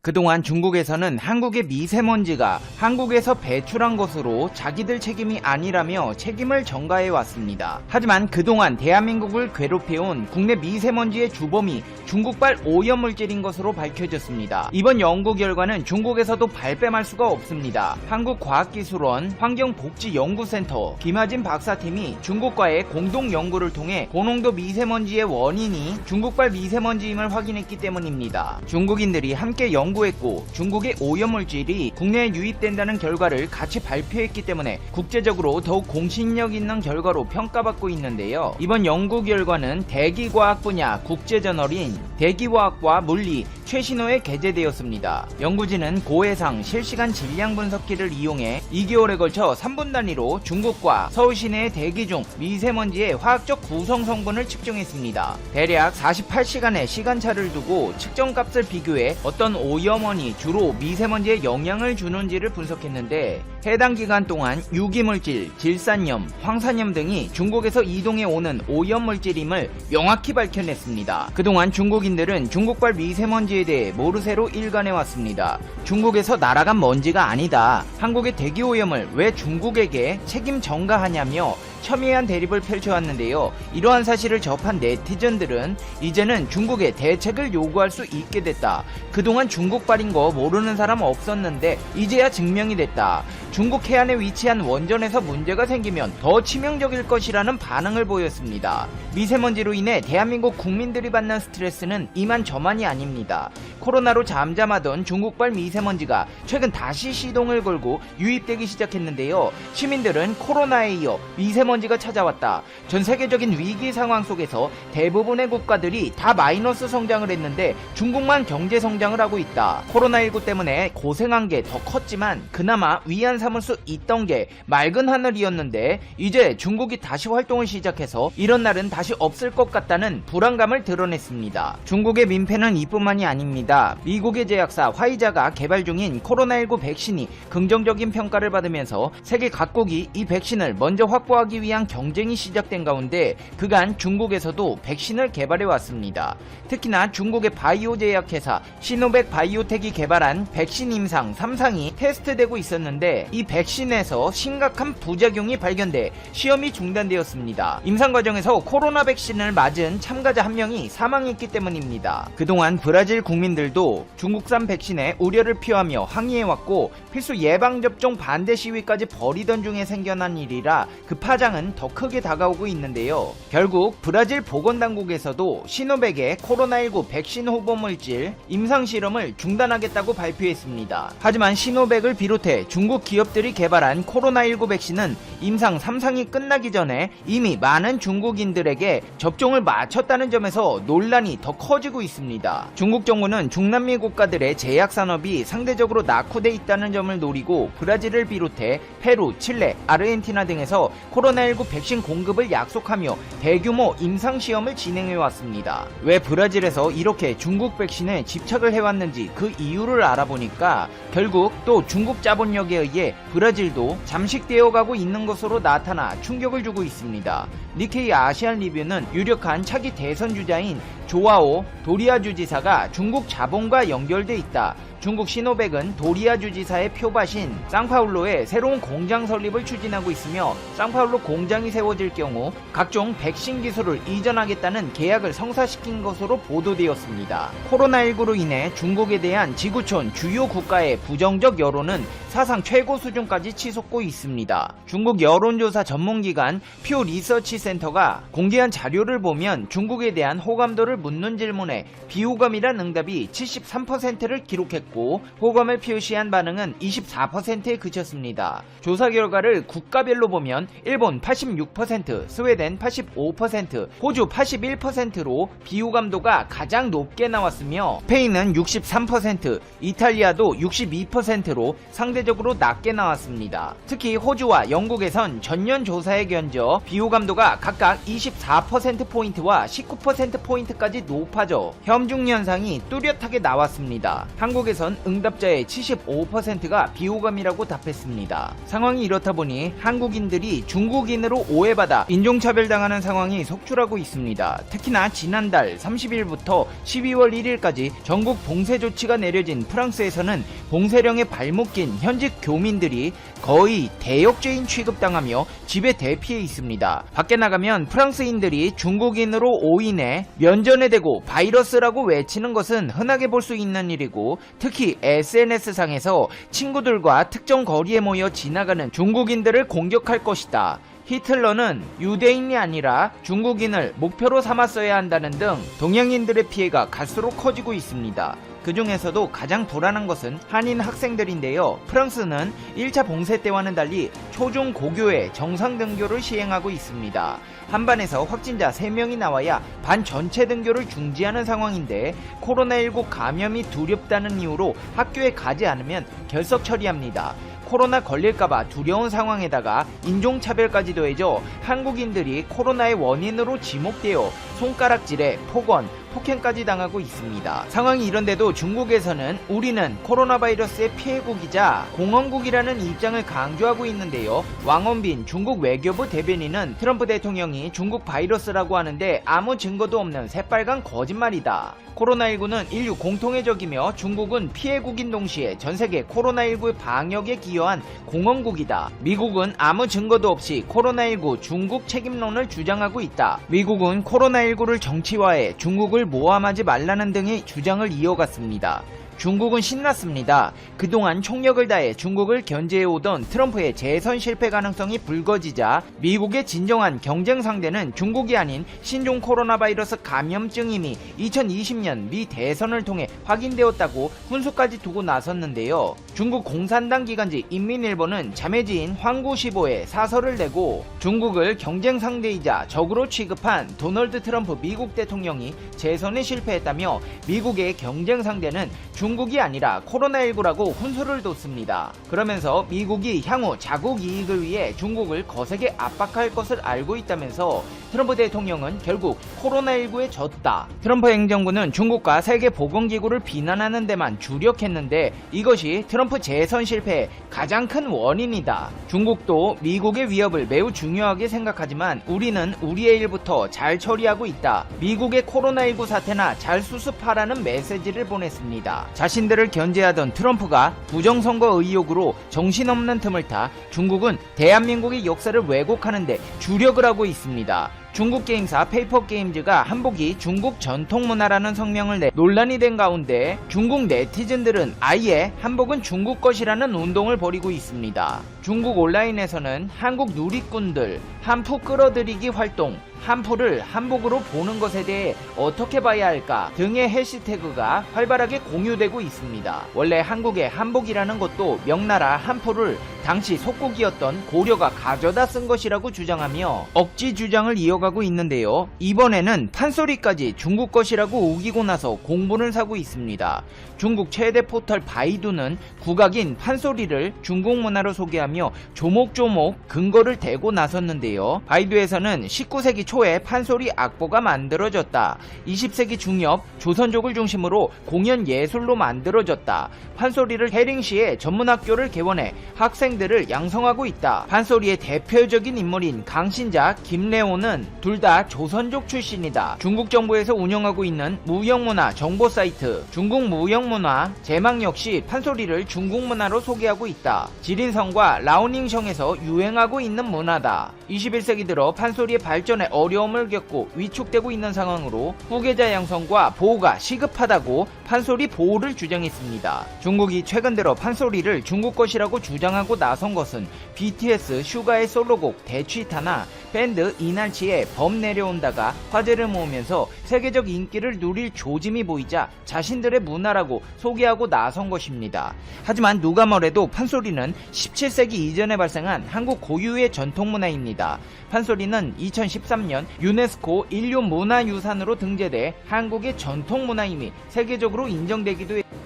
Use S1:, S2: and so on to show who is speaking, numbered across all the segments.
S1: 그동안 중국에서는 한국의 미세먼지가 한국에서 배출한 것으로 자기들 책임이 아니라며 책임을 전가해 왔습니다. 하지만 그동안 대한민국을 괴롭혀온 국내 미세먼지의 주범이 중국발 오염물질인 것으로 밝혀졌습니다. 이번 연구 결과는 중국에서도 발뺌할 수가 없습니다. 한국과학기술원 환경복지연구센터 김하진 박사팀이 중국과의 공동 연구를 통해 고농도 미세먼지의 원인이 중국발 미세먼지임을 확인했기 때문입니다. 중국인들이 함께 연구했고 중국의 오염물질이 국내에 유입된다는 결과를 같이 발표했기 때문에 국제적으로 더욱 공신력 있는 결과로 평가받고 있는데요. 이번 연구 결과는 대기과학 분야 국제저널인 대기화학과 물리 최신호에 게재되었습니다. 연구진은 고해상 실시간 질량 분석기를 이용해 2개월에 걸쳐 3분 단위로 중국과 서울 시내의 대기 중 미세먼지의 화학적 구성 성분을 측정했습니다. 대략 48시간의 시간차를 두고 측정값을 비교해 어떤 오염원이 주로 미세먼지에 영향을 주는지를 분석했는데 해당 기간 동안 유기물질, 질산염, 황산염 등이 중국에서 이동해 오는 오염물질임을 명확히 밝혀냈습니다. 그동안 중국인들은 중국발 미세먼지에 대해 모르쇠로 일관해왔습니다. 중국에서 날아간 먼지가 아니다. 한국의 대기오염을 왜 중국에게 책임 전가하냐며 첨예한 대립을 펼쳐왔는데요. 이러한 사실을 접한 네티즌들은 이제는 중국에 대책을 요구할 수 있게 됐다. 그동안 중국발인 거 모르는 사람 없었는데 이제야 증명이 됐다. 중국 해안에 위치한 원전에서 문제가 생기면 더 치명적일 것이라는 반응을 보였습니다. 미세먼지로 인해 대한민국 국민들이 받는 스트레스는 이만저만이 아닙니다. 코로나로 잠잠하던 중국발 미세먼지가 최근 다시 시동을 걸고 유입되기 시작했는데요. 시민들은 코로나에 이어 미세먼지가 찾아왔다. 전 세계적인 위기 상황 속에서 대부분의 국가들이 다 마이너스 성장을 했는데 중국만 경제 성장을 하고 있다. 코로나19 때문에 고생한 게 더 컸지만 그나마 위안 삼을 수 있던 게 맑은 하늘이었는데 이제 중국이 다시 활동을 시작해서 이런 날은 다시 없을 것 같다는 불안감을 드러냈습니다. 중국의 민폐는 이뿐만이 아닙니다. 미국의 제약사 화이자가 개발 중인 코로나19 백신이 긍정적인 평가를 받으면서 세계 각국이 이 백신을 먼저 확보하기 위한 경쟁이 시작된 가운데 그간 중국에서도 백신을 개발해 왔습니다. 특히나 중국의 바이오 제약회사 시노백 바이오텍이 개발한 백신 임상 3상이 테스트되고 있었는데 이 백신에서 심각한 부작용이 발견돼 시험이 중단되었습니다. 임상 과정에서 코로나 백신을 맞은 참가자 한 명이 사망했기 때문입니다. 그동안 브라질 국민들도 중국산 백신에 우려를 표하며 항의해왔고 필수 예방접종 반대 시위까지 벌이던 중에 생겨난 일이라 그 파장은 더 크게 다가오고 있는데요. 결국 브라질 보건당국에서도 시노백의 코로나19 백신 후보물질 임상실험을 중단하겠다고 발표했습니다. 하지만 시노백을 비롯해 중국 기업들이 개발한 코로나19 백신은 임상 3상이 끝나기 전에 이미 많은 중국인들에게 접종을 마쳤다는 점에서 논란이 더 커지고 있습니다. 중국 정부는 중남미 국가들의 제약산업이 상대적으로 낙후돼 있다는 점을 노리고 브라질을 비롯해 페루, 칠레, 아르헨티나 등에서 코로나19 백신 공급을 약속하며 대규모 임상시험을 진행해왔습니다. 왜 브라질에서 이렇게 중국 백신에 집착을 해왔는지 그 이유를 알아보니까 결국 또 중국 자본력에 의해 브라질도 잠식되어가고 있는 것으로 나타나 충격을 주고 있습니다. 니케이 아시안 리뷰는 유력한 차기 대선 주자인 조아오 도리아 주지사가 중국 자본과 연결돼 있다. 중국 시노백은 도리아 주지사의 표밭인 상파울루에 새로운 공장 설립을 추진하고 있으며 상파울루 공장이 세워질 경우 각종 백신 기술을 이전하겠다는 계약을 성사시킨 것으로 보도되었습니다. 코로나19로 인해 중국에 대한 지구촌 주요 국가의 부정적 여론은 사상 최고 수준까지 치솟고 있습니다. 중국 여론조사 전문기관 퓨 리서치 센터가 공개한 자료를 보면 중국에 대한 호감도를 묻는 질문에 비호감이란 응답이 73%를 기록했고 호감을 표시한 반응은 24%에 그쳤습니다. 조사 결과를 국가별로 보면 일본 86%, 스웨덴 85%, 호주 81%로 비호감도가 가장 높게 나왔으며 스페인은 63%, 이탈리아도 62%로 상대적으로 낮게 나왔습니다. 특히 호주와 영국에선 전년 조사에 견져 비호감도가 각각 24%포인트와 19%포인트까지 높아져 현중 현상이 뚜렷하게 나왔습니다. 한국에서 중국에선 응답자의 75%가 비호감이라고 답했습니다. 상황이 이렇다 보니 한국인들이 중국인으로 오해받아 인종차별당하는 상황이 속출하고 있습니다. 특히나 지난달 30일부터 12월 1일까지 전국 봉쇄 조치가 내려진 프랑스에서는 봉쇄령에 발목 낀 현직 교민들이 거의 대역죄인 취급당하며 집에 대피해 있습니다. 밖에 나가면 프랑스인들이 중국인으로 오인해 면전에 대고 바이러스라고 외치는 것은 흔하게 볼 수 있는 일이고, 특히 SNS상에서 친구들과 특정 거리에 모여 지나가는 중국인들을 공격할 것이다, 히틀러는 유대인이 아니라 중국인을 목표로 삼았어야 한다는 등 동양인들의 피해가 갈수록 커지고 있습니다. 그 중에서도 가장 불안한 것은 한인 학생들인데요. 프랑스는 1차 봉쇄 때와는 달리 초중 고교에 정상 등교를 시행하고 있습니다. 한 반에서 확진자 3명이 나와야 반 전체 등교를 중지하는 상황인데, 코로나19 감염이 두렵다는 이유로 학교에 가지 않으면 결석 처리합니다. 코로나 걸릴까봐 두려운 상황에다가 인종차별까지 더해져 한국인들이 코로나의 원인으로 지목되어 손가락질에 폭언, 폭행까지 당하고 있습니다. 상황이 이런데도 중국에서는 우리는 코로나 바이러스의 피해국이자 공헌국이라는 입장을 강조하고 있는데요. 왕원빈 중국 외교부 대변인은 트럼프 대통령이 중국 바이러스라고 하는데 아무 증거도 없는 새빨간 거짓말이다. 코로나19는 인류 공통의 적이며 중국은 피해국인 동시에 전세계 코로나19 방역에 기여한 공헌국이다. 미국은 아무 증거도 없이 코로나19 중국 책임론을 주장하고 있다. 미국은 코로나19를 정치화해 중국을 모함하지 말라는 등의 주장을 이어갔습니다. 중국은 신났습니다. 그동안 총력을 다해 중국을 견제해오던 트럼프의 재선 실패 가능성이 불거지자 미국의 진정한 경쟁 상대는 중국이 아닌 신종 코로나 바이러스 감염증임이 2020년 미 대선을 통해 확인되었다고 훈수까지 두고 나섰는데요. 중국 공산당 기관지 인민일보는 자매지인 황구시보에 사설을 내고 중국을 경쟁 상대이자 적으로 취급한 도널드 트럼프 미국 대통령이 재선에 실패했다며 미국의 경쟁 상대는 중국이 아니라 코로나19라고 훈수를 뒀습니다. 그러면서 미국이 향후 자국 이익을 위해 중국을 거세게 압박할 것을 알고 있다면서 트럼프 대통령은 결국 코로나19에 졌다. 트럼프 행정부는 중국과 세계보건기구를 비난하는 데만 주력했는데 이것이 트럼프 재선 실패의 가장 큰 원인이다. 중국도 미국의 위협을 매우 중요하게 생각하지만 우리는 우리의 일부터 잘 처리하고 있다. 미국의 코로나19 사태나 잘 수습하라는 메시지를 보냈습니다. 자신들을 견제하던 트럼프가 부정선거 의혹으로 정신없는 틈을 타 중국은 대한민국의 역사를 왜곡하는데 주력을 하고 있습니다. 중국 게임사 페이퍼게임즈가 한복이 중국 전통문화라는 성명을 내 논란이 된 가운데 중국 네티즌들은 아예 한복은 중국 것이라는 운동을 벌이고 있습니다. 중국 온라인에서는 한국 누리꾼들 한푸 끌어들이기 활동, 한푸를 한복으로 보는 것에 대해 어떻게 봐야 할까 등의 해시태그가 활발하게 공유되고 있습니다. 원래 한국의 한복이라는 것도 명나라 한푸를 당시 속국이었던 고려가 가져다 쓴 것이라고 주장하며 억지 주장을 이어가고 있는데요. 이번에는 판소리까지 중국 것이라고 우기고 나서 공분을 사고 있습니다. 중국 최대 포털 바이두는 국악인 판소리를 중국 문화로 소개하며 조목조목 근거를 대고 나섰는데요. 바이두에서는 19세기 초에 판소리 악보가 만들어졌다. 20세기 중엽 조선족을 중심으로 공연 예술로 만들어졌다. 판소리를 해링시에 전문학교를 개원해 학생들을 양성하고 있다. 판소리의 대표적인 인물인 강신자, 김래호는 둘 다 조선족 출신이다. 중국 정부에서 운영하고 있는 무형문화 정보 사이트 중국 무형문화 제막 역시 판소리를 중국 문화로 소개하고 있다. 지린성과 라오닝성에서 유행하고 있는 문화다. 21세기 들어 판소리의 발전에 어려움을 겪고 위축되고 있는 상황으로 후계자 양성과 보호가 시급하다고 판소리 보호를 주장했습니다. 중국이 최근 들어 판소리를 중국 것이라고 주장하고 나선 것은 BTS 슈가의 솔로곡 대취타나 밴드 이날치의 범 내려온다가 화제를 모으면서 세계적 인기를 누릴 조짐이 보이자 자신들의 문화라고 소개하고 나선 것입니다. 하지만 누가 뭐래도 판소리는 17세기 이전에 발생한 한국 고유의 전통문화입니다. 판소리는 2013년 유네스코 인류 문화유산으로 등재돼 한국의 전통문화임이 세계적으로 인정되기도 했습니다.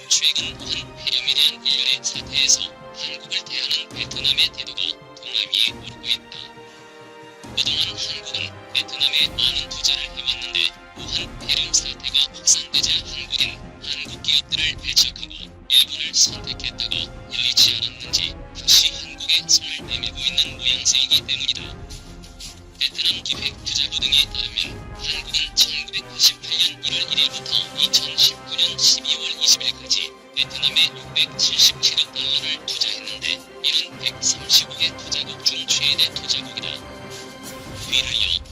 S2: 최근 한 폐렴에 대한 일련의 사태에서 한국을 대하는 베트남의 태도가 동아 위에 오르고 있다. 그동안 한국은 베트남에 많은 투자를 해왔는데 또한 폐렴 사태가 확산되자 한국인 20일까지 베트남에 677억 달러를 투자했는데 이는 135개 투자국 중 최대 투자국이다. 이를 이어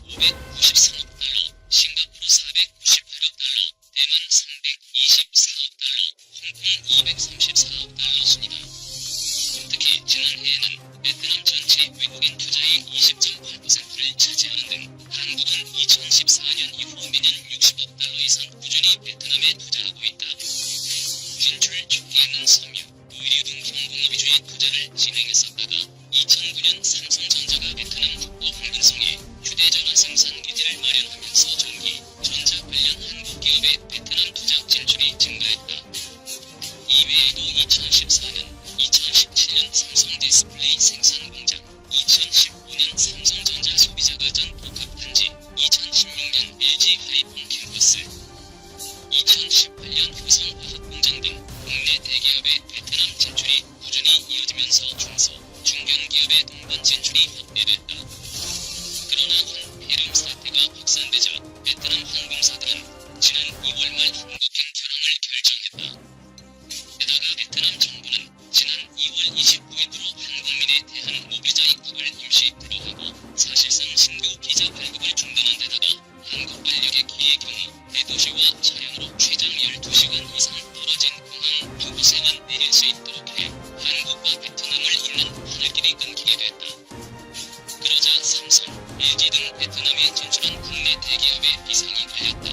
S2: 일본 593억 달러, 싱가포르 498억 달러, 대만 324억 달러, 홍콩 234억 달러 순이다. 특히 지난해에는 베트남 전체 외국인 투자의 20.8%를 차지하는 등 한국은 2014년 이후 매년 60억 달러 이상 꾸준히 베트남에 투자하고 있다. 진출 초기에는 섬유, 의류 등 경공 위주의 투자를 진행했었다가 2009년 삼성전자가 베트남 북부 홍근성에 휴대전화 생산 기지를 마련하면서 전기, 전자 관련 한국 기업의 베트남 투자 진출이 증가했다. 이외에도 2014년, 2017년 삼성 디스플레이 생산 공장, 2015년 삼성전자 소비자가전 복합단지, 2016년 LG 하이폰 캠퍼스, 2018년 효성화학공장 등 국내 대기업의 베트남 진출이 꾸준히 이어지면서 중소, 중견기업의 동반 진출이 확대됐다. 그러나 한폐렴 사태가 확산되자 베트남 항공사들은 지난 2월 말 한국행 결항을 결정했다. 게다가 베트남 정부는 지난 2월 29일부로 한국민에 대한 무비자 입국을 임시 불허하고 사실상 신규 비자 발급을 중단한 데다가 한국 관력의 기의 경우 대도시와 차량으로 최장 12시간 이상 떨어진 공항 두 곳에만 내릴 수 있도록 해 한국과 베트남을 잇는 하늘길이 끊기게 됐다. 그러자 삼성, LG 등 베트남에 진출한 국내 대기업의 비상이 걸렸다.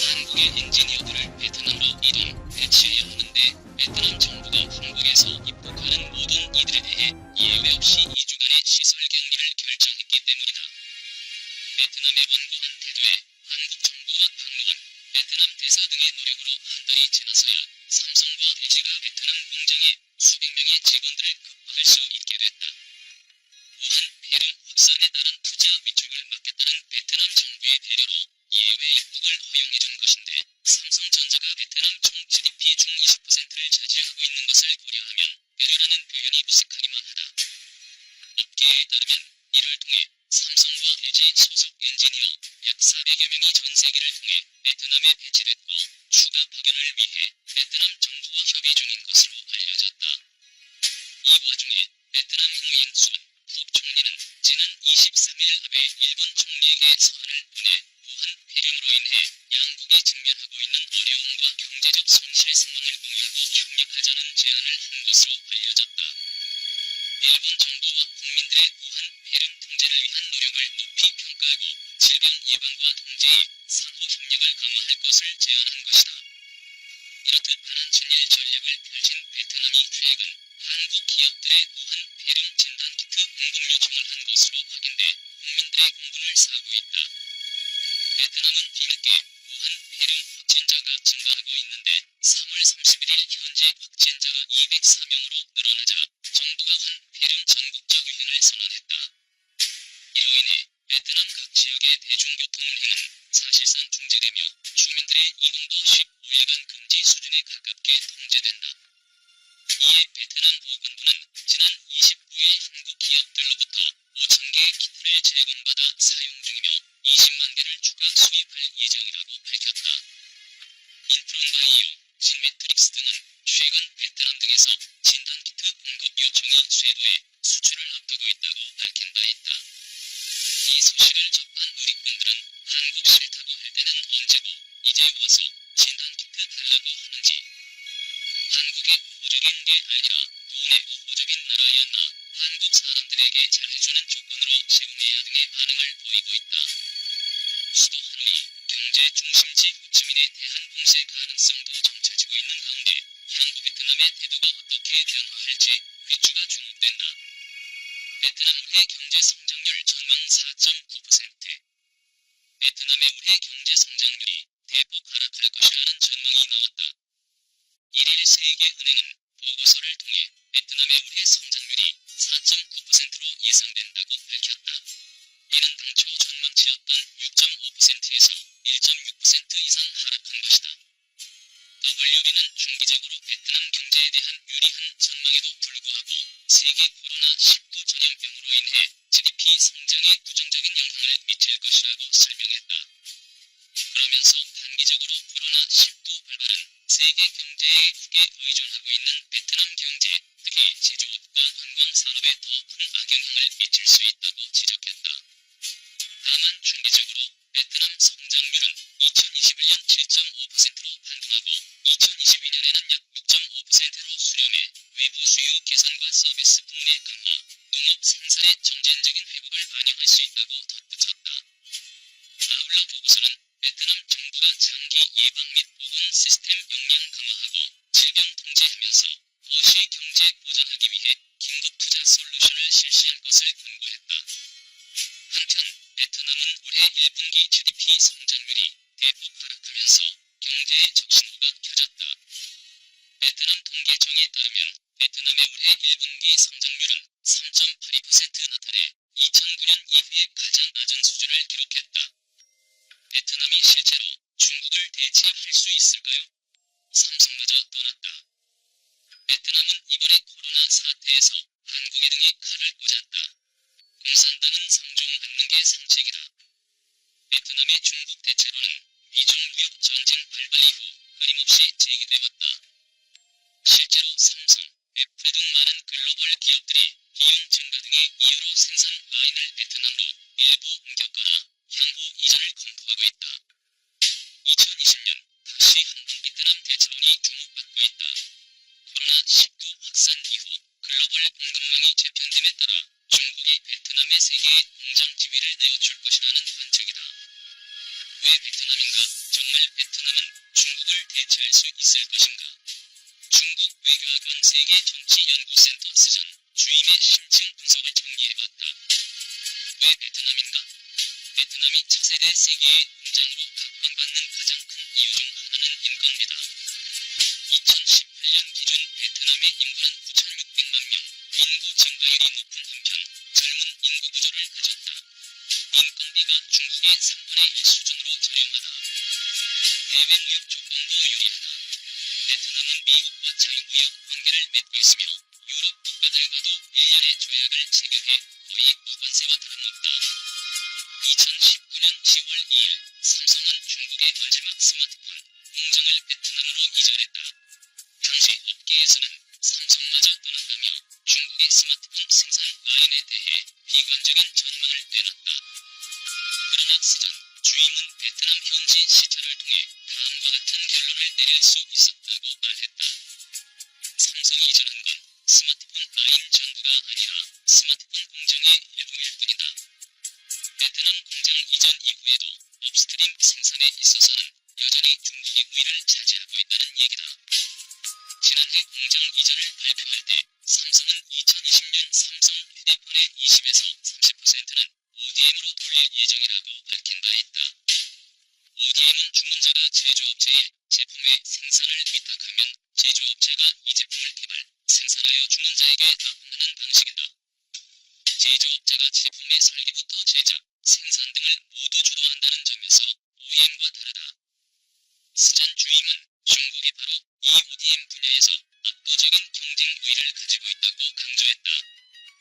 S2: 한국의 엔지니어들을 베트남으로 이동, 배치해야 하는데 베트남 정부가 한국에서 입국하는 모든 이들에 대해 예외 없이 2주간의 시설 격리를 결정했기 때문이다. 베트남의 완고한 태도에 한국 정부와 박물관, 베트남 대사 등의 노력으로 한 달이 지나서야 삼성과 LG가 베트남 공장에 수백 명의 직원들을 급파할 수 있게 됐다. 우한 폐렴 확산에 따른 투자 위축을 막겠다는 베트남 정부의 배려로 예외 입국을 허용해준 것인데 삼성전자가 베트남 총 GDP 중 20%를 차지하고 있는 것을 고려하면 배려라는 표현이 무색하기만 하다. 업계에 따르면 이를 통해 삼성과 LG 소속 엔지니어 약 400여 명이 전 세계를 통해 베트남에 배치됐고 추가 파견을 위해 베트남 정부와 협의 중인 것으로 알려졌다. 이 와중에 베트남 홍의인 수안副총리는 지난 23일 아베 일본 총리에게 서한을 보내 우한 폐렴으로 인해 양국이 직면하고 있는 어려움과 경제적 손실 상황을 공유하고 협력하자는 제안을 한 것으로 알려졌다. 일본 정부와 국민들의 우한 폐렴 통제를 위한 노력을 높이 평가하고 질병 예방과 통제에 상호 협력을 강화할 것을 제안한 것이다. 이렇듯 반한천일 전략을 펼친 베트남이 최근 한국 기업들의 우한 폐렴 진단키트 공급 요청을 한 것으로 확인돼 국민들의 공분을 사고 있다. 베트남은 뒤늦게 우한 폐렴 확진자가 증가하고 있는데 3월 31일 현재 확진자가 204명으로 늘어나자 정부가 한 폐렴 전국적 유행을 선언했다. 이로 인해 베트남 각 지역의 대중교통 운행은 사실상 중지되며 주민들의 이동도 15일간 금지 수준에 가깝게 통제된다. 이에 베트남 보건부는 지난 29일 한국 기업들로부터 5,000개의 키트를 제공받아 사용 중이며 20만 개를 추가 수입할 예정이라고 밝혔다. 인프론바이오, 진매트릭스 등은 최근 베트남 등에서 진단키트 공급 요청이 쇄도해 수출을 앞두고 있다고 밝힌 바 있다. 이 소식을 접한 누리꾼들은 한국 싫다고 할 때는 언제고 이제 와서 진단키트 달라고 하는지. 한국의 우호적인 게 아니라 돈의 우호적인 나라였나 한국 사람들에게 잘해주는 조건으로 제공해야 등의 반응을 보이고 있다. 수도 하노이, 경제 중심지 호치민의 대한 봉쇄 가능성도 점쳐지고 있는 가운데 한국 베트남의 태도가 어떻게 변화할지 귀추가 주목된다. 베트남 올해 경제 성장률 전망 4.9%. 베트남의 올해 경제 성장률이 대폭 하락할 것이라는 전망이 나왔다. 1일 세계은행은 보고서를 통해 베트남의 올해 성장률이 4.9%로 예상된다고 밝혔다. 이는 당초 전망치였던 6.5%에서 1.6% 이상 하락한 것이다. WB는 중기적으로 베트남 경제에 대한 유리한 전망에도 불구하고 세계 코로나19 전염병으로 인해 GDP 성장에 부정적인 영향을 미칠 것이라고 설명했다. 그러면서 단기적으로 코로나19 발발은 세계 경제에 크게 의존하고 있는 베트남 경제, 특히 제조업과 관광 산업에 더 큰 악영향을 미칠 수 있다고 지적했다. 다만 중기적으로 베트남 성장률은 2021년 7.5%로 반등하고 2022년에는 약 6.5%로 수렴해 외부 수요 개선과 서비스 국내 강화, 농업 생산의 점진적인 회복을 반영할 수 있다고 덧붙였다. 아울러 보고서는 베트남 정부가 장기 예방 및 보건 시스템 역량 강화하고 질병 통제하면서 도시 경제 보전하기 위해 긴급 투자 솔루션을 실시할 것을 권고했다. 한편 베트남은 올해 1분기 GDP 성장률이 대폭 하락하면서 경제의 적신호가 켜졌다. 베트남 통계청에 따르면 베트남의 올해 1분기 성장률은 3.82% 나타내 2009년 이후에 가장 낮은 수준을 기록했다. 베트남이 실제로 중국을 대체할 수 있을까요? 삼성마저 떠났다. 베트남은 이번에 코로나 사태에서 한국에 등에 칼을 꽂았다. 공산당은 상종 않는 게 상책이다. 베트남의 중국 대체로는 미중 무역 전쟁 발발 이후 끊임없이 제기돼왔다. 실제로 삼성, 애플 등 많은 글로벌 기업들이 비용 증가 등의 이유로 생산 라인을 베트남으로 일부 옮겼거나 향후 이전을 검토하고 있다. 2020년 다시 한국 베트남 대체론이 주목받고 있다. 코로나19 확산 이후 글로벌 공급망이 재편됨에 따라 중국이 베트남의 세계의 공장 지위를 내어줄 것이라는 관측이다. 왜 베트남인가? 정말 베트남은 중국을 대체할 수 있을 것인가? 중국 외교학원 세계정치연구센터 스전 주임의 심층 분석을 정리해봤다. 왜 베트남인가? 베트남이 차세대 세계의 공장으로 각광받는 가장 큰 이유 중 하나는 인건비다. 2018년 기준 베트남의 인구는 9,600만 명, 인구 증가율이 높은 한편 젊은 인구 구조를 가졌다. 인건비가 중국의 3분의 1 수준으로 저렴하다. 해외 무역 조건도 유리하다. 베트남은 미국과 자유무역 관계를 맺고 있으며 유럽 국가들과도 1년의 조약을 체결해 거의 무관세와 다름없다. 2019년 10월 2일 삼성은 중국의 마지막 스마트폰 공장을 베트남으로 이전했다. 당시 업계에서는 삼성마저 떠난다며 중국의 스마트폰 생산 라인에 대해 비관적인 전망을 내놨다. 그러나 스전 주임은 베트남 현지 시찰을 통해 다음과 같은 결론을 내릴 수 있었다고 말했다. 삼성이 이전한 건 스마트폰 라인 전부가 아니라 스마트폰 공장의 일부일 뿐이다. 베트남 공장 이전 이후에도 업스트림 생산에 있어서는 여전히 중국이 우위를 차지하고 있다는 얘기다. 지난해 공장 이전을 발표할 때 삼성은 2020년 삼성 휴대폰의 20에서 30%는 ODM으로 돌릴 예정이라고 밝힌 바 있다. ODM은 주문자가 제조업체에 제품의 생산을 위탁하면 제조업체가 이 제품을 개발, 생산하여 주문자에게 납품하는 방식이다. 제조업체가 제품의 설계부터 제작, 생산 등을 모두 주도한다는 점에서 OEM과 다르다. 스전 주임은 중국이 바로 이 ODM 분야에서 압도적인 경쟁 우위를 가지고 있다고 강조했다.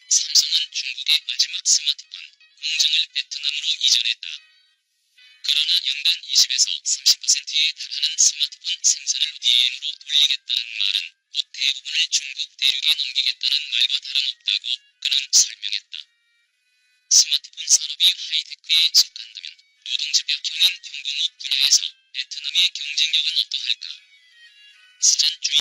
S2: 삼성은 중국의 마지막 스마트폰 공장을 베트남으로 이전했다. 그러나 연간 20에서 30%에 달하는 스마트폰 생산을 ODM으로 돌리겠다는 말은 곧 대부분을 중국 대륙에 넘기겠다는 말과 다름없다고 그는 설명했다. 스마트폰 산업이 하이테크에 속한다면 노동집약형인 현금목 분야에서 베트남의 경쟁력은 어떠할까? 스전 주임